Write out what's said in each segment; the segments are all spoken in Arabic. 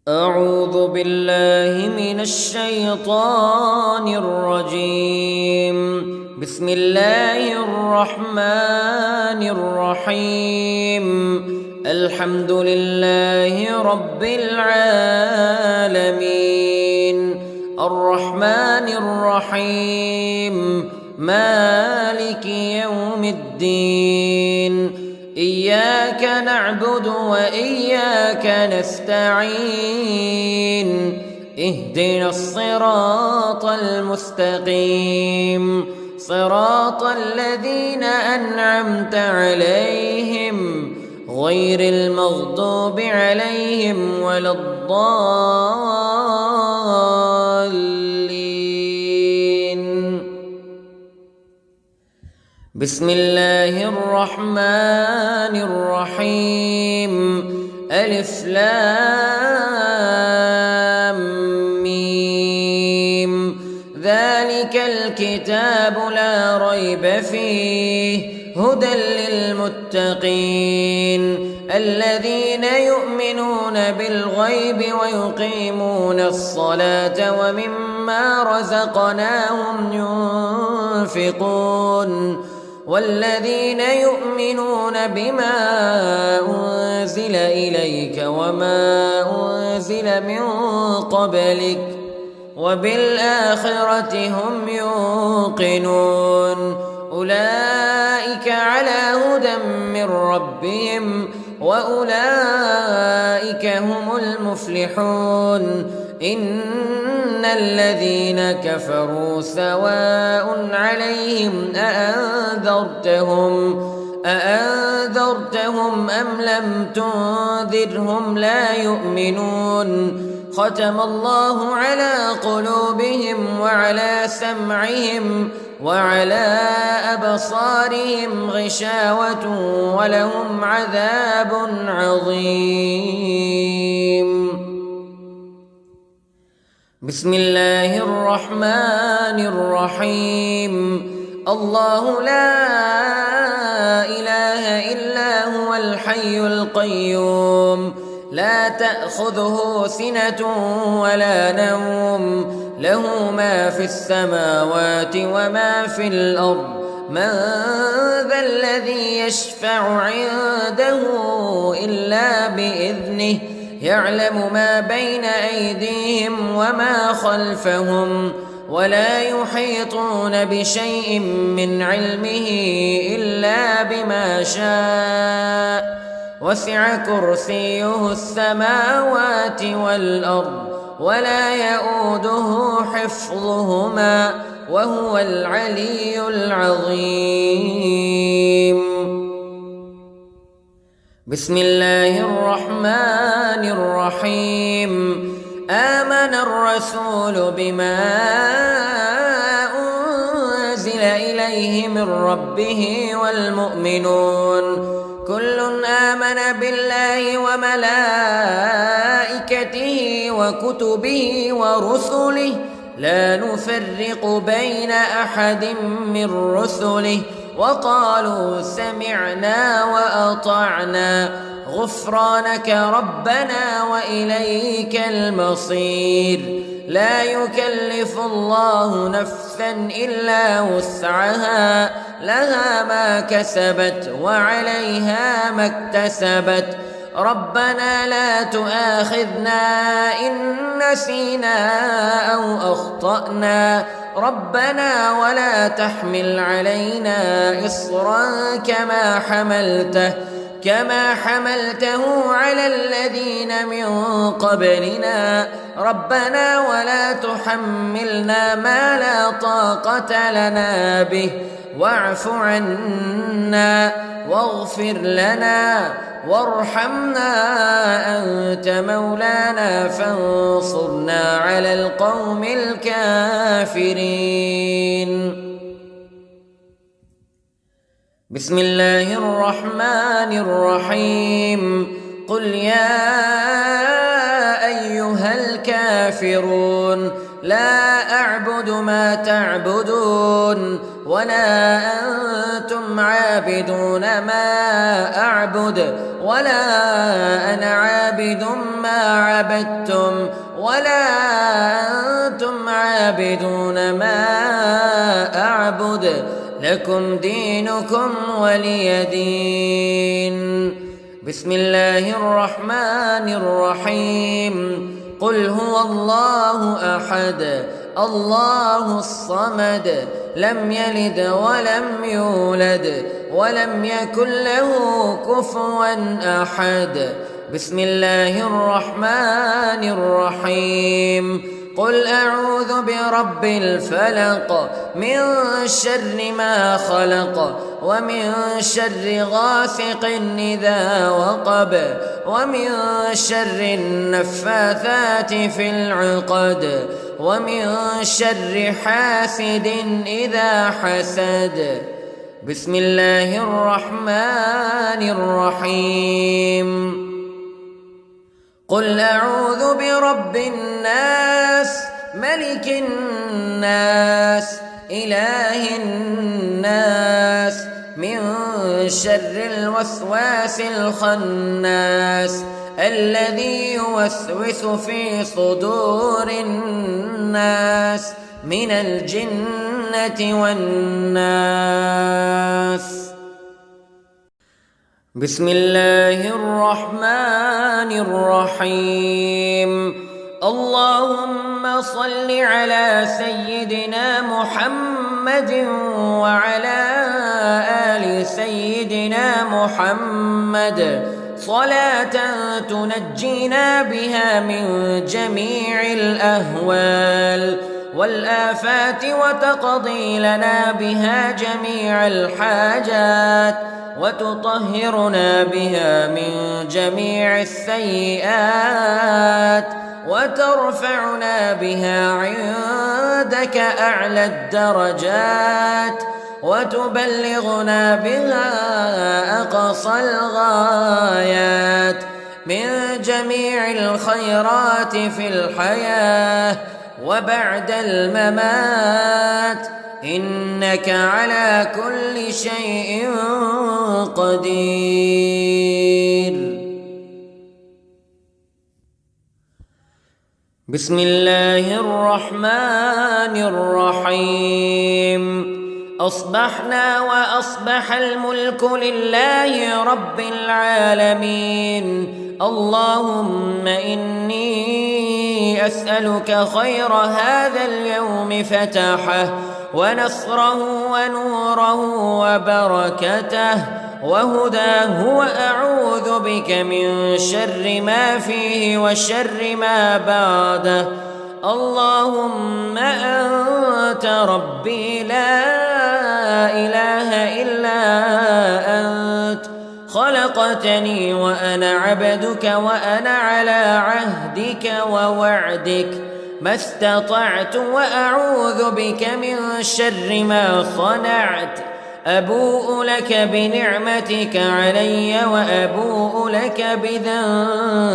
أعوذ بالله من الشيطان الرجيم. بسم الله الرحمن الرحيم. الحمد لله رب العالمين، الرحمن الرحيم، مالك يوم الدين. إياك نعبد وإياك نستعين. اهدنا الصراط المستقيم، صراط الذين أنعمت عليهم غير المغضوب عليهم ولا الضالين. بسم الله الرحمن الرحيم. ألف لام ميم. ذلك الكتاب لا ريب فيه هدى للمتقين الذين يؤمنون بالغيب ويقيمون الصلاة ومما رزقناهم ينفقون والذين يؤمنون بما أنزل إليك وما أنزل من قبلك وبالآخرة هم يوقنون. أولئك على هدى من ربهم وأولئك هم المفلحون. إن الذين كفروا سواء عليهم أأنذرتهم أم لم تنذرهم لا يؤمنون. ختم الله على قلوبهم وعلى سمعهم وعلى أبصارهم غشاوة ولهم عذاب عظيم. بسم الله الرحمن الرحيم. الله لا إله إلا هو الحي القيوم لا تأخذه سنة ولا نوم له ما في السماوات وما في الأرض. من ذا الذي يشفع عنده إلا بإذنه يعلم ما بين أيديهم وما خلفهم ولا يحيطون بشيء من علمه إلا بما شاء. وسع كرسيه السماوات والأرض ولا يؤوده حفظهما وهو العلي العظيم. بسم الله الرحمن الرحيم. آمن الرسول بما أنزل إليه من ربه والمؤمنون كل آمن بالله وملائكته وكتبه ورسله لا نفرق بين أحد من رسله وقالوا سمعنا وأطعنا غفرانك ربنا وإليك المصير. لا يكلف الله نفسا إلا وسعها لها ما كسبت وعليها ما اكتسبت. ربنا لا تؤاخذنا إن نسينا أو أخطأنا ربنا ولا تحمل علينا إصرا كما حملته على الذين من قبلنا ربنا ولا تحملنا ما لا طاقة لنا به واعف عنا واغفر لنا وارحمنا أنت مولانا فانصرنا على القوم الكافرين. بسم الله الرحمن الرحيم. قل يا أيها الكافرون لا أعبد ما تعبدون ولا أنتم عابدون ما أعبد ولا أنا عابد ما عبدتم ولا أنتم عابدون ما أعبد لكم دينكم ولي دين. بسم الله الرحمن الرحيم. قل هو الله أحد الله الصمد لم يلد ولم يولد ولم يكن له كفوا أحد. بسم الله الرحمن الرحيم. قل أعوذ برب الفلق من شر ما خلق ومن شر غاسق إذا وقب ومن شر النفاثات في العقد ومن شر حاسد إذا حسد. بسم الله الرحمن الرحيم. قل أعوذ برب الناس ملك الناس إله الناس من شر الوسواس الخناس الذي يوسوس في صدور الناس من الجنة والناس. بسم الله الرحمن الرحيم. اللهم صل على سيدنا محمد وعلى آل سيدنا محمد صلاة تنجينا بها من جميع الأهوال والآفات وتقضي لنا بها جميع الحاجات وتطهرنا بها من جميع السيئات وترفعنا بها عندك أعلى الدرجات وتبلغنا بها أقصى الغايات من جميع الخيرات في الحياة وبعد الممات إنك على كل شيء قدير. بسم الله الرحمن الرحيم. أصبحنا وأصبح الملك لله رب العالمين. اللهم إني أسألك خير هذا اليوم فتحه ونصره ونوره وبركته وهداه وأعوذ بك من شر ما فيه وشر ما بعده. اللهم أنت ربي لا إله إلا أنت خلقتني وأنا عبدك وأنا على عهدك ووعدك ما استطعت وأعوذ بك من شر ما صنعت. أبوء لك بنعمتك علي وأبوء لك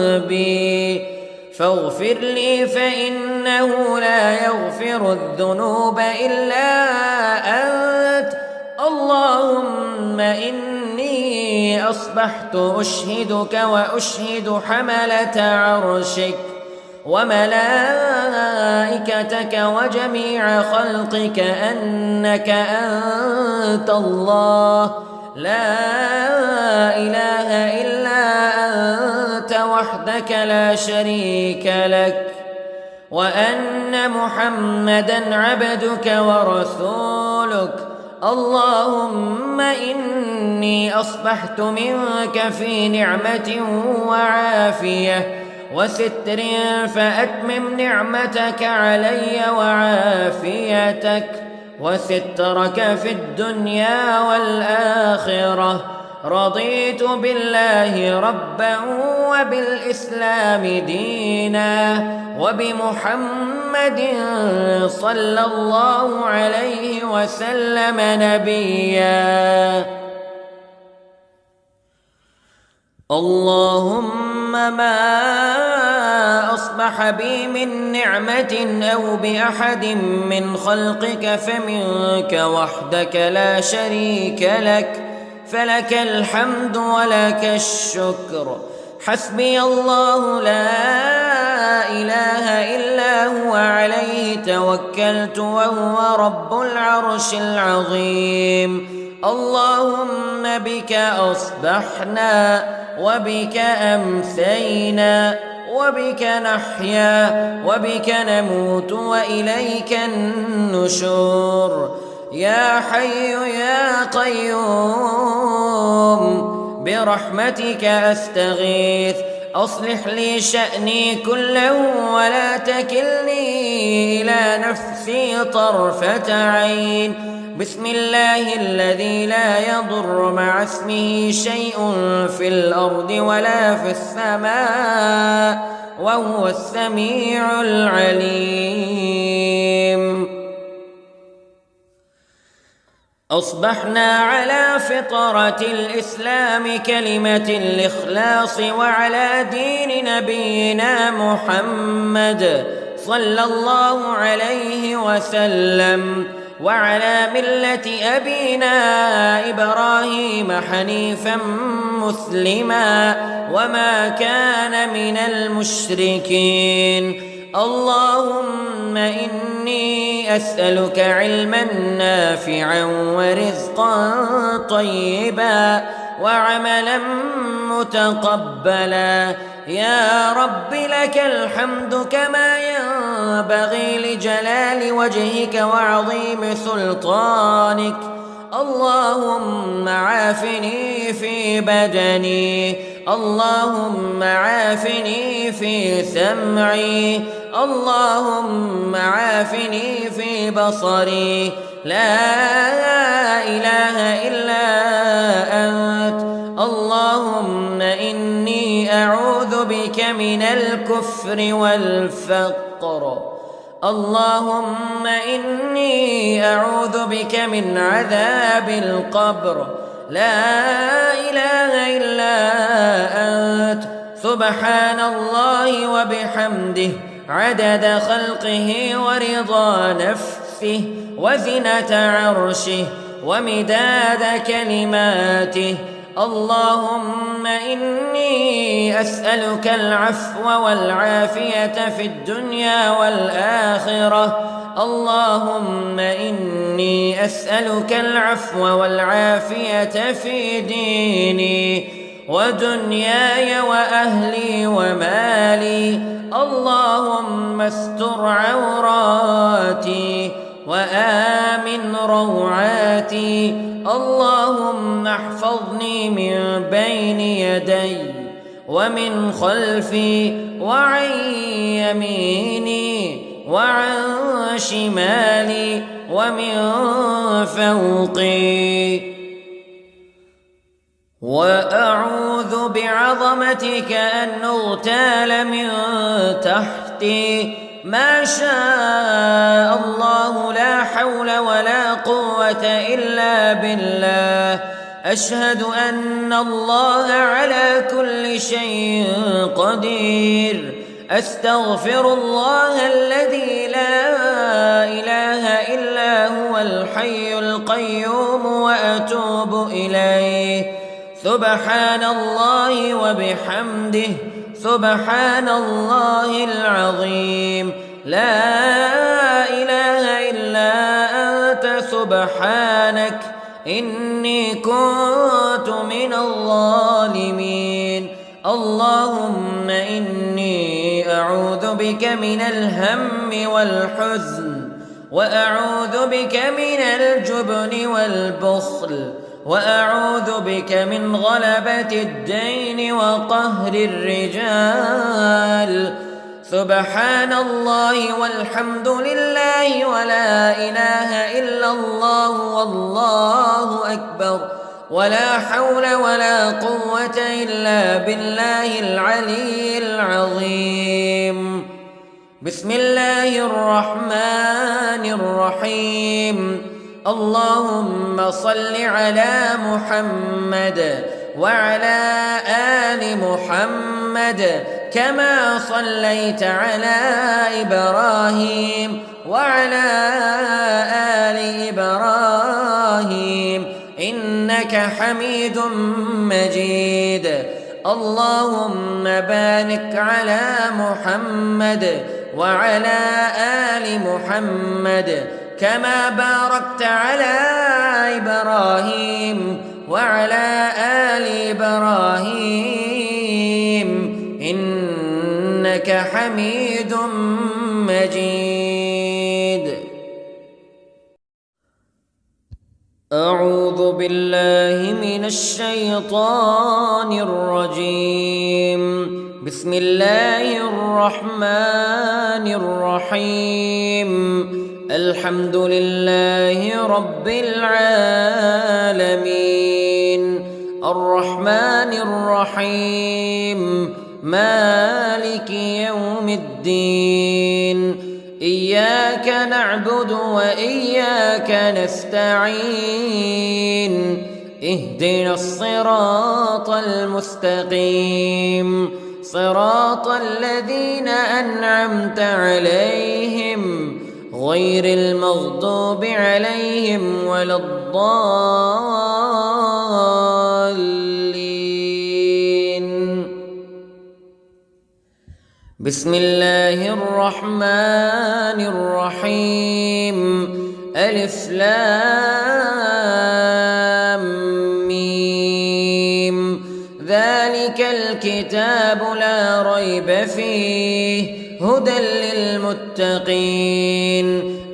بذنبي فاغفر لي فإنه لا يغفر الذنوب إلا أنت. اللهم إني أصبحت أشهدك وأشهد حملة عرشك وملائكتك وجميع خلقك أنك أنت الله لا إله إلا أنت وحدك لا شريك لك وأن محمدًا عبدك ورسولك. اللهم إني أصبحت منك في نعمة وعافية وستر فأتمم نعمتك علي وعافيتك وسترك في الدنيا والآخرة. رضيت بالله ربا وبالإسلام دينا وبمحمد صلى الله عليه وسلم نبيا. اللهم ما أصبح بي من نعمة أو بأحد من خلقك فمنك وحدك لا شريك لك فلك الحمد ولك الشكر. حسبي الله لا إله إلا هو عليه توكلت وهو رب العرش العظيم. اللهم بك أصبحنا وبك أمسينا وبك نحيا وبك نموت وإليك النشور. يا حي يا قيوم برحمتك أستغيث، أصلح لي شأني كله ولا تكلني إلى نفسي طرفة عين. بسم الله الذي لا يضر مع اسمه شيء في الأرض ولا في السماء وهو السميع العليم. أصبحنا على فطرة الإسلام كلمة الإخلاص وعلى دين نبينا محمد صلى الله عليه وسلم وعلى ملة أبينا إبراهيم حنيفا مسلما وما كان من المشركين. اللهم إني أسألك علما نافعا ورزقا طيبا وعملا متقبلا. يا رب لك الحمد كما ينبغي لجلال وجهك وعظيم سلطانك. اللهم عافني في بدني، اللهم عافني في سمعي، اللهم عافني في بصري. لا إله إلا أنت. اللهم إني أعوذ بك من الكفر والفقر. اللهم إني أعوذ بك من عذاب القبر. لا إله إلا أنت. سبحان الله وبحمده عدد خلقه ورضا نفسه وزنة عرشه ومداد كلماته. اللهم إني أسألك العفو والعافية في الدنيا والآخرة. اللهم إني أسألك العفو والعافية في ديني ودنياي وأهلي ومالي. اللهم استر عوراتي وآمن روعاتي. اللهم احفظني من بين يدي ومن خلفي وعن يميني وعن شمالي ومن فوقي. وأعوذ بعظمتك أن أغتال من تحتي. ما شاء الله لا حول ولا قوة إلا بالله. أشهد أن الله على كل شيء قدير. أستغفر الله الذي لا إله إلا هو الحي القيوم وأتوب إليه. سبحان الله وبحمده سبحان الله العظيم. لا إله إلا أنت سبحانك إني كنت من الظالمين. اللهم إني أعوذ بك من الهم والحزن وأعوذ بك من الجبن والبخل وأعوذ بك من غلبة الدين وقهر الرجال. سبحان الله والحمد لله ولا إله إلا الله والله أكبر ولا حول ولا قوة إلا بالله العلي العظيم. بسم الله الرحمن الرحيم. اللهم صل على محمد وعلى آل محمد كما صليت على إبراهيم وعلى آل إبراهيم إنك حميد مجيد. اللهم بارك على محمد وعلى آل محمد كما باركت على إبراهيم وعلى آل إبراهيم إنك حميد مجيد. أعوذ بالله من الشيطان الرجيم. بسم الله الرحمن الرحيم. الحمد لله رب العالمين الرحمن الرحيم مالك يوم الدين. إياك نعبد وإياك نستعين. اهدنا الصراط المستقيم صراط الذين أنعمت عليهم غير المغضوب عليهم ولا الضالين. بسم الله الرحمن الرحيم. ألف لام ميم. ذلك الكتاب لا ريب فيه هدى للمتقين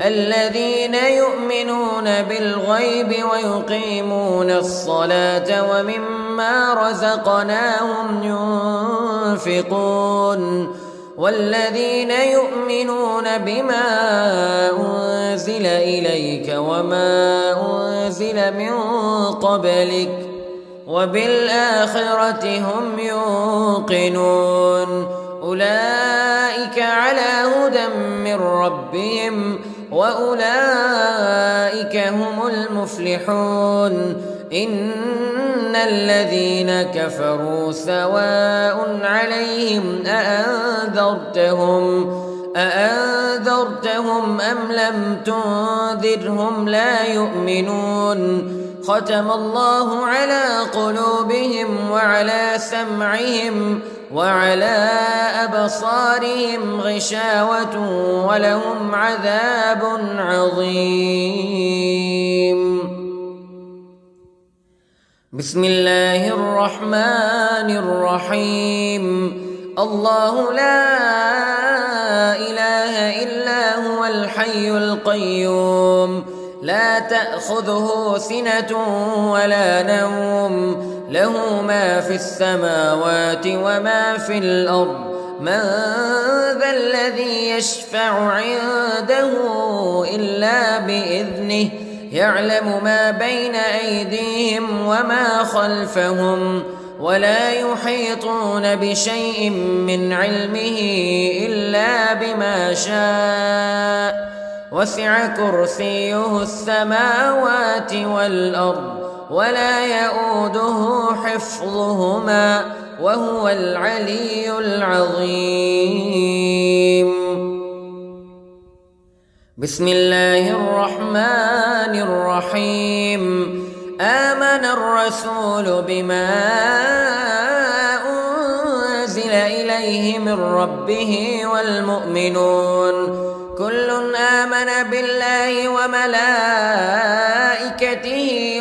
الذين يؤمنون بالغيب ويقيمون الصلاة ومما رزقناهم ينفقون والذين يؤمنون بما أنزل إليك وما أنزل من قبلك وبالآخرة هم يوقنون. أولئك على هدى من ربهم وأولئك هم المفلحون. إن الذين كفروا سواء عليهم أأنذرتهم أم لم تنذرهم لا يؤمنون. ختم الله على قلوبهم وعلى سمعهم وعلى أبصارهم غشاوة ولهم عذاب عظيم. بسم الله الرحمن الرحيم. الله لا إله إلا هو الحي القيوم لا تأخذه سنة ولا نوم له ما في السماوات وما في الأرض. من ذا الذي يشفع عنده إلا بإذنه يعلم ما بين أيديهم وما خلفهم ولا يحيطون بشيء من علمه إلا بما شاء. وسع كرسيه السماوات والأرض ولا يؤوده حفظهما وهو العلي العظيم. بسم الله الرحمن الرحيم. آمن الرسول بما أنزل إليه من ربه والمؤمنون كل آمن بالله وملائكته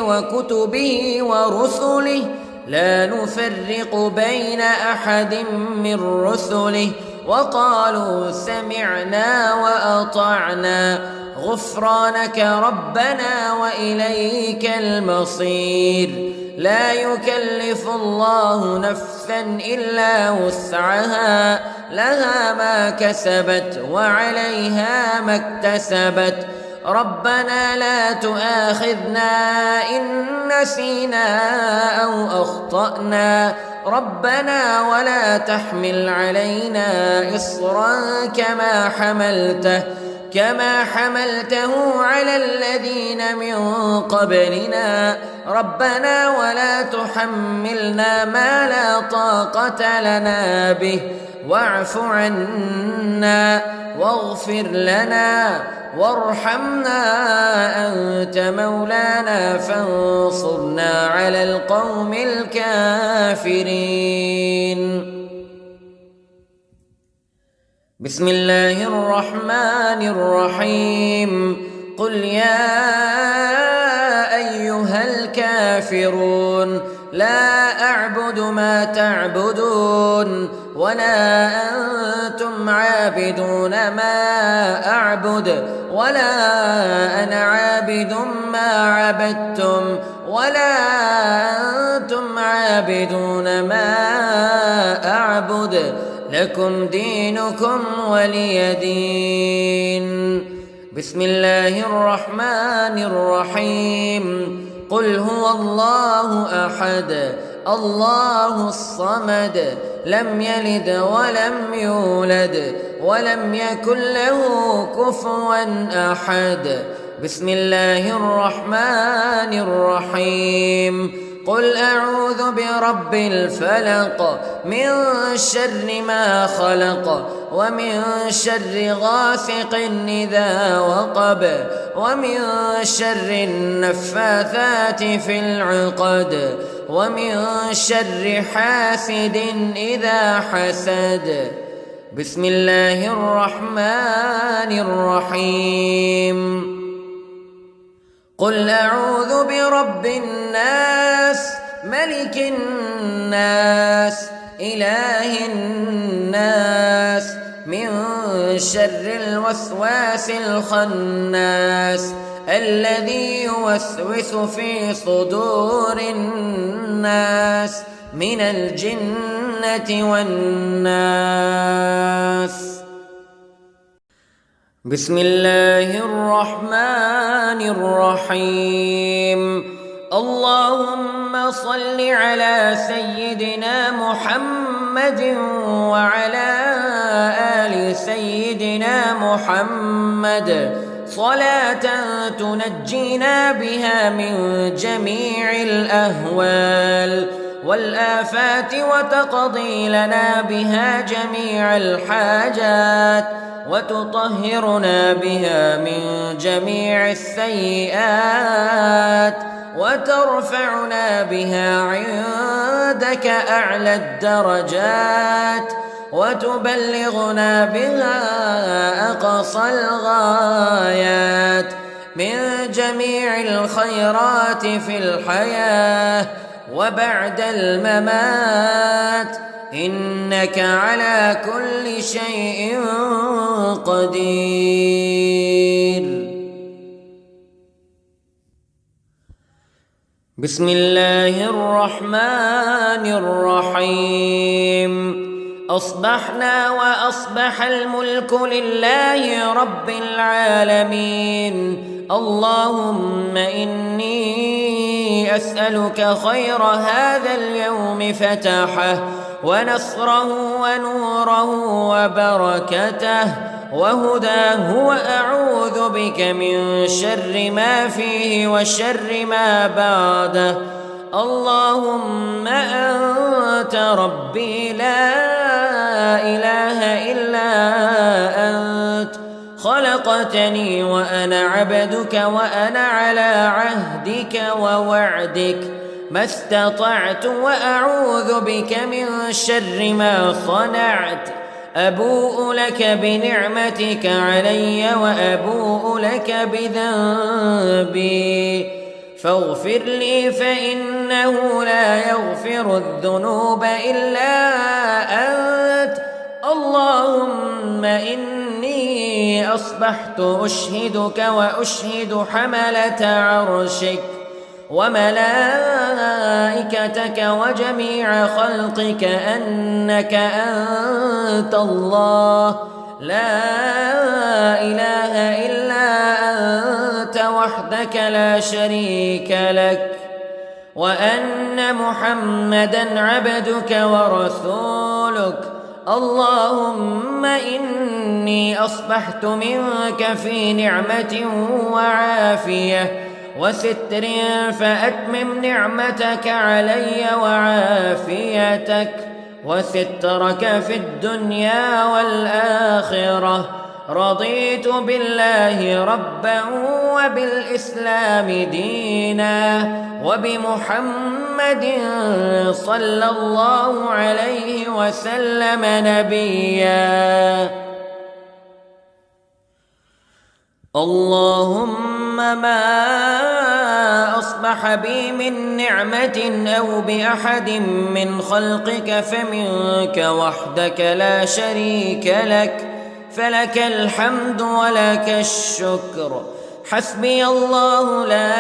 وكتبه ورسله لا نفرق بين أحد من رسله وقالوا سمعنا وأطعنا غفرانك ربنا وإليك المصير. لا يكلف الله نفسا إلا وسعها لها ما كسبت وعليها ما اكتسبت. ربنا لا تؤاخذنا إن نسينا أو أخطأنا ربنا ولا تحمل علينا إصرا كما حملته على الذين من قبلنا ربنا ولا تحملنا ما لا طاقة لنا به واعف عنا واغفر لنا وارحمنا أنت مولانا فانصرنا على القوم الكافرين. بسم الله الرحمن الرحيم. قل يا أيها الكافرون لا أعبد ما تعبدون ولا أنتم عابدون ما أعبد ولا أنا عابد ما عبدتم ولا أنتم عابدون ما أعبد لكم دينكم ولي دين. بسم الله الرحمن الرحيم. قل هو الله أحد الله الصمد لم يلد ولم يولد ولم يكن له كفوا أحد. بسم الله الرحمن الرحيم. قل أعوذ برب الفلق من شر ما خلق ومن شر غاسق إذا وقب ومن شر النفاثات في العقد ومن شر حاسد إذا حسد. بسم الله الرحمن الرحيم. قل أعوذ برب الناس ملك الناس إله الناس من شر الوسواس الخناس الذي يوسوس في صدور الناس من الجنة والناس. بسم الله الرحمن الرحيم. اللهم صل على سيدنا محمد وعلى آل سيدنا محمد صلاة تنجينا بها من جميع الأهوال والآفات وتقضي لنا بها جميع الحاجات وتطهرنا بها من جميع السيئات وترفعنا بها عندك أعلى الدرجات وتبلغنا بها أقصى الغايات من جميع الخيرات في الحياة وبعد الممات إنك على كل شيء قدير. بسم الله الرحمن الرحيم. أصبحنا وأصبح الملك لله رب العالمين. اللهم إني أسألك خير هذا اليوم فتحه ونصره ونوره وبركته وهداه وأعوذ بك من شر ما فيه وشر ما بعده. اللهم أنت ربي لا إله إلا أنت خلقتني وأنا عبدك وأنا على عهدك ووعدك ما استطعت وأعوذ بك من شر ما صنعت. أبوء لك بنعمتك علي وأبوء لك بذنبي فاغفر لي فإنه لا يغفر الذنوب إلا أنت. اللهم إني أصبحت أشهدك وأشهد حملة عرشك وملائكتك وجميع خلقك أنك أنت الله لا إله إلا أنت وحدك لا شريك لك وأن محمدًا عبدك ورسولك. اللهم إني أصبحت منك في نعمة وعافية وستر فأتمم نعمتك علي وعافيتك وسترك في الدنيا والآخرة. رضيت بالله ربا وبالإسلام دينا وبمحمد صلى الله عليه وسلم نبيا. اللهم ما أصبح بي من نعمة أو بأحد من خلقك فمنك وحدك لا شريك لك، فلك الحمد ولك الشكر. حسبي الله لا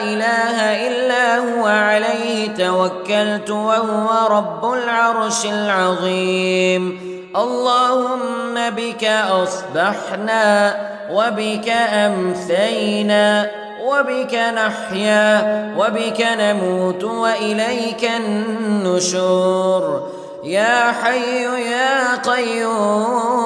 إله إلا هو عليه توكلت وهو رب العرش العظيم. اللهم بك أصبحنا وبك أمسينا وبك نحيا وبك نموت وإليك النشور. يا حي يا قيوم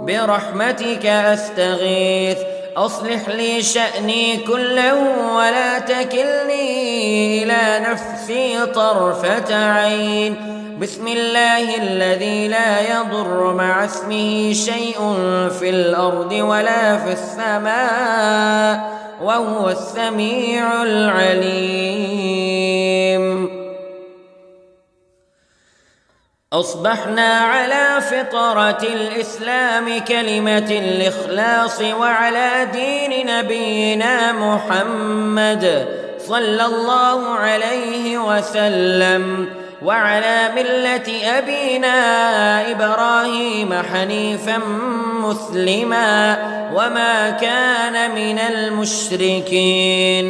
برحمتك أستغيث، أصلح لي شأني كله ولا تكلني إلى نفسي طرفة عين. بسم الله الذي لا يضر مع اسمه شيء في الأرض ولا في السماء وهو السميع العليم. أصبحنا على فطرة الإسلام كلمة الإخلاص وعلى دين نبينا محمد صلى الله عليه وسلم وعلى ملة أبينا إبراهيم حنيفا مسلما وما كان من المشركين.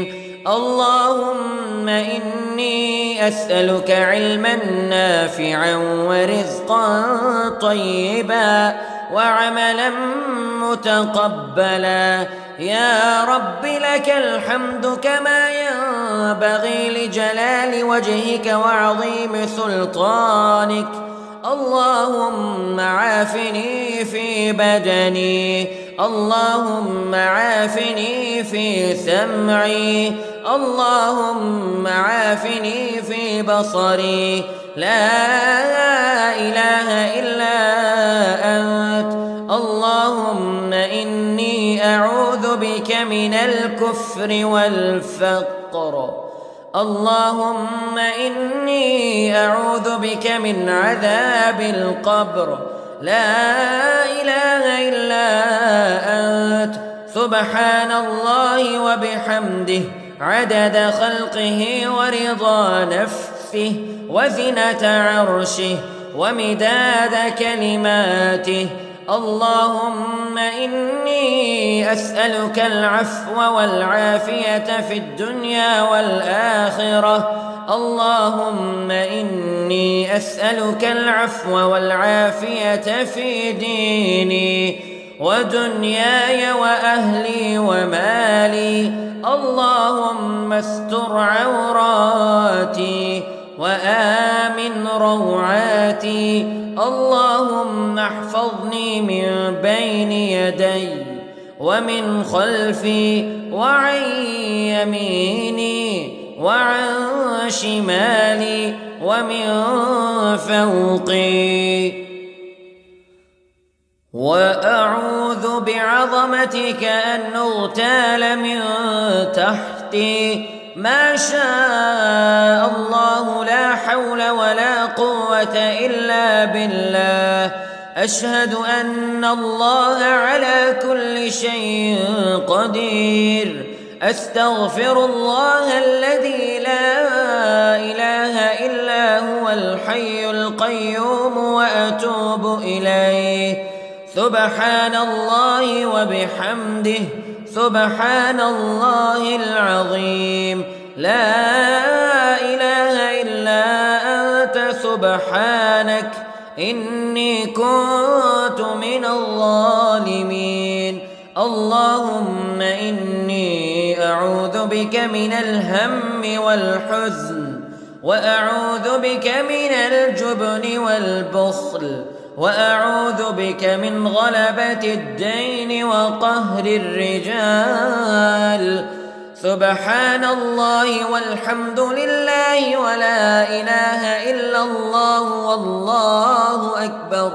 اللهم إني أسألك علما نافعا ورزقا طيبا وعملا متقبلا. يا رب لك الحمد كما ينبغي لجلال وجهك وعظيم سلطانك. اللهم عافني في بدني، اللهم عافني في سمعي، اللهم عافني في بصري. لا إله إلا أنت. اللهم إني أعوذ بك من الكفر والفقر. اللهم إني أعوذ بك من عذاب القبر. لا إله إلا أنت. سبحان الله وبحمده عدد خلقه ورضا نفسه وزنة عرشه ومداد كلماته. اللهم إني أسألك العفو والعافية في الدنيا والآخرة. اللهم إني أسألك العفو والعافية في ديني ودنياي وأهلي ومالي. اللهم استر عوراتي وآمن روعاتي. اللهم احفظني من بين يدي ومن خلفي وعن يميني وعن شمالي ومن فوقي. وأعوذ بعظمتك أن أغتال من تحتي. ما شاء الله لا حول ولا قوة إلا بالله. أشهد أن الله على كل شيء قدير. أستغفر الله الذي لا إله إلا هو الحي القيوم وأتوب إليه. سبحان الله وبحمده سبحان الله العظيم. لا إله إلا أنت سبحانك إني كنت من الظالمين. اللهم إني أعوذ بك من الهم والحزن وأعوذ بك من الجبن والبخل وأعوذ بك من غلبة الدين وقهر الرجال. سبحان الله والحمد لله ولا إله إلا الله والله أكبر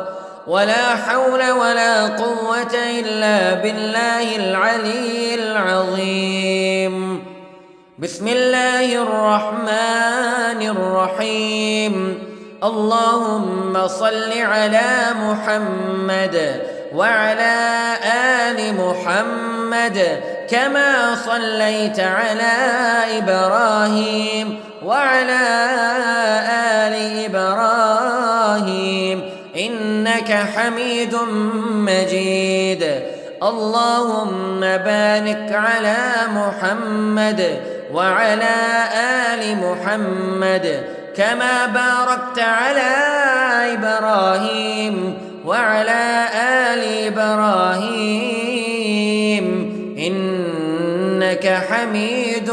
ولا حول ولا قوة إلا بالله العلي العظيم. بسم الله الرحمن الرحيم. اللهم صل على محمد وعلى آل محمد كما صليت على إبراهيم وعلى آل إبراهيم إنك حميد مجيد. اللهم بارك على محمد وعلى آل محمد كما باركت على إبراهيم وعلى آل إبراهيم إنك حميد